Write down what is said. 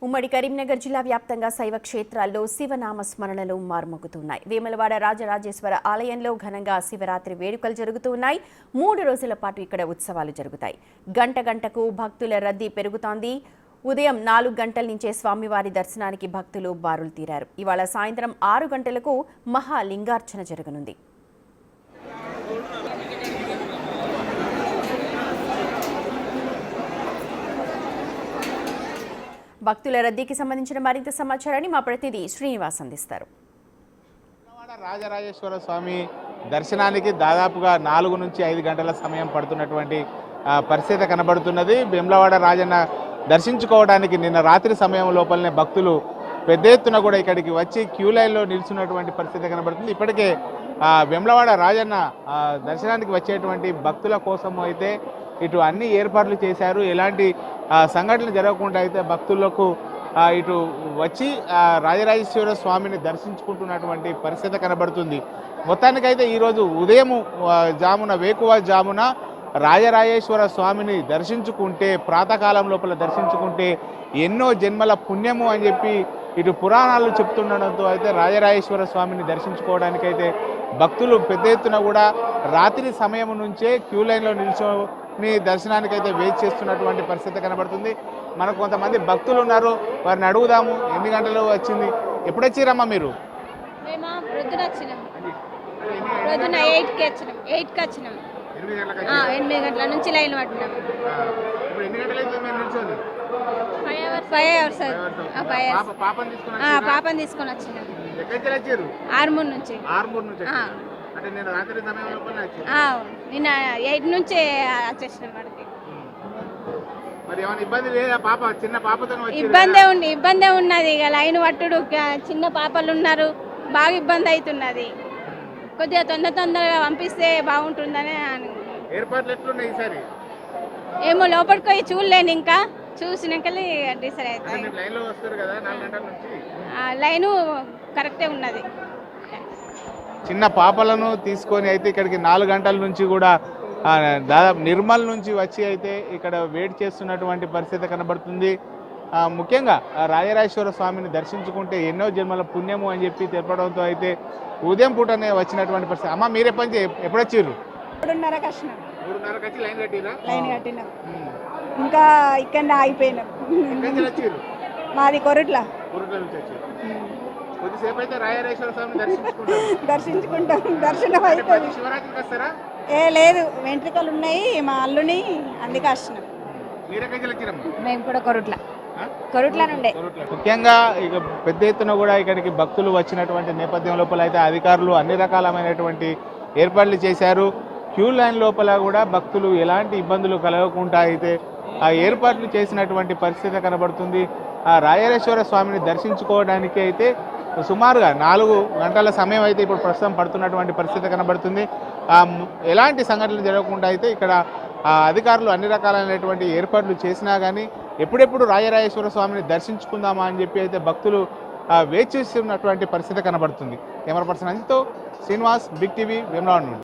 ఉమ్మడి కరీంనగర్ జిల్లా వ్యాప్తంగా శైవ క్షేత్రాల్లో శివనామ స్మరణలు మార్మోగుతున్నాయి. వేములవాడ రాజరాజేశ్వర ఆలయంలో ఘనంగా శివరాత్రి వేడుకలు జరుగుతున్నాయి. 3 రోజుల పాటు ఇక్కడ ఉత్సవాలు జరుగుతాయి. గంట గంటకు భక్తుల రద్దీ పెరుగుతోంది. ఉదయం 4 గంటల నుంచే స్వామివారి దర్శనానికి భక్తులు బారులు తీరారు. ఇవాళ సాయంత్రం 6 గంటలకు మహాలింగార్చన జరగనుంది. భక్తుల రద్దీకి సంబంధించిన మరింత సమాచారాన్ని మా ప్రతినిధి శ్రీనివాస్ అందిస్తారు. రాజరాజేశ్వర స్వామి దర్శనానికి దాదాపుగా 4 నుంచి 5 గంటల సమయం పడుతున్నటువంటి పరిస్థితి కనబడుతున్నది. వేములవాడ రాజన్న దర్శించుకోవడానికి నిన్న రాత్రి సమయం లోపలనే భక్తులు పెద్ద ఎత్తున కూడా ఇక్కడికి వచ్చి క్యూ లైన్లో నిల్చున్నటువంటి పరిస్థితి కనబడుతుంది. ఇప్పటికే వేములవాడ రాజన్న దర్శనానికి వచ్చేటువంటి భక్తుల కోసం అయితే ఇటు అన్ని ఏర్పాట్లు చేశారు. ఎలాంటి సంఘటనలు జరగకుండా అయితే భక్తులకు ఇటు వచ్చి రాజరాజేశ్వర స్వామిని దర్శించుకుంటున్నటువంటి పరిస్థితి కనబడుతుంది. మొత్తానికైతే ఈరోజు ఉదయం వేకువ జామున రాజరాజేశ్వర స్వామిని దర్శించుకుంటే, ప్రాతకాలం లోపల దర్శించుకుంటే ఎన్నో జన్మల పుణ్యము అని చెప్పి ఇటు పురాణాలు చెప్తుండడంతో అయితే రాజరాజేశ్వర స్వామిని దర్శించుకోవడానికైతే భక్తులు పెద్ద ఎత్తున కూడా రాత్రి సమయం నుంచే క్యూ లైన్లో నిల్చొని దర్శనానికి అయితే వెయిట్ చేస్తున్నటువంటి పరిస్థితి కనబడుతుంది. మనకు కొంతమంది భక్తులు ఉన్నారు, వారిని అడుగుదాము. ఎన్ని గంటలు వచ్చింది, ఎప్పుడు వచ్చిరమ్మా మీరు? ప్రొద్దున 8కి వచ్చినాం. 8 గంటల నుంచి లైన్ పట్టినాం. 5 hours. పాపని తీసుకొని వచ్చినాం. ఆర్మూర్ నుంచి. నిన్న 8 నుంచి వచ్చేసినాం. ఇబ్బందే ఉన్నది. ఇక లైన్ పట్టుడు, చిన్న పాపలు ఉన్నారు, బాగా ఇబ్బంది అవుతున్నది. కొద్దిగా తొందరగా పంపిస్తే బాగుంటుందని. ఏమో లోపలికి పోయి చూడలేను, ఇంకా చూసినాక డిసైడ్ అవుతాయి. లైను కరెక్టే ఉన్నది. చిన్న పాపలను తీసుకొని అయితే ఇక్కడికి 4 గంటల నుంచి కూడా దాదాపు నిర్మల్ నుంచి వచ్చి అయితే ఇక్కడ వెయిట్ చేస్తున్నటువంటి పరిస్థితి కనబడుతుంది. ముఖ్యంగా రాజరాజేశ్వర స్వామిని దర్శించుకుంటే ఎన్నో జన్మల పుణ్యము అని చెప్పి తెలపడంతో అయితే ఉదయం పూటనే వచ్చినటువంటి పరిస్థితి. అమ్మ మీరే పని ఎప్పుడు వచ్చారు? 3:30 లైన్ కట్టినాం. ఇంకా ఇక్కడ ఆగిపోయినాం. మాది కొరుట్ల. కొద్దిసేపు అయితే రాజరాజేశ్వర స్వామిని దర్శించుకుంటాం. దర్శనం అయితే లేదు, వెంట్రుకలు ఉన్నాయి మా అల్లుని, అందుకే వచ్చినాం. మేము కూడా కొరుట్ల నుండే. ముఖ్యంగా ఇక పెద్ద ఎత్తున కూడా ఇక్కడికి భక్తులు వచ్చినటువంటి నేపథ్యం లోపల అయితే అధికారులు అన్ని రకాలమైనటువంటి ఏర్పాట్లు చేశారు. క్యూ లైన్ లోపల కూడా భక్తులు ఎలాంటి ఇబ్బందులు కలగకుండా అయితే ఆ ఏర్పాట్లు చేసినటువంటి పరిస్థితి కనబడుతుంది. ఆ రాజరాజేశ్వర స్వామిని దర్శించుకోవడానికి అయితే సుమారుగా 4 గంటల సమయం అయితే ఇప్పుడు ప్రస్తుతం పడుతున్నటువంటి పరిస్థితి కనబడుతుంది. ఎలాంటి సంఘటనలు జరగకుండా అయితే ఇక్కడ అధికారులు అన్ని రకాలైనటువంటి ఏర్పాట్లు చేసినా కానీ ఎప్పుడెప్పుడు రాజరాజేశ్వర స్వామిని దర్శించుకుందామా అని చెప్పి అయితే భక్తులు వేచి చూస్తున్నటువంటి పరిస్థితి కనబడుతుంది. కెమెరా పర్సన్ అంజితో శ్రీనివాస్, బిగ్ టీవీ, వేములవాడ నుండి.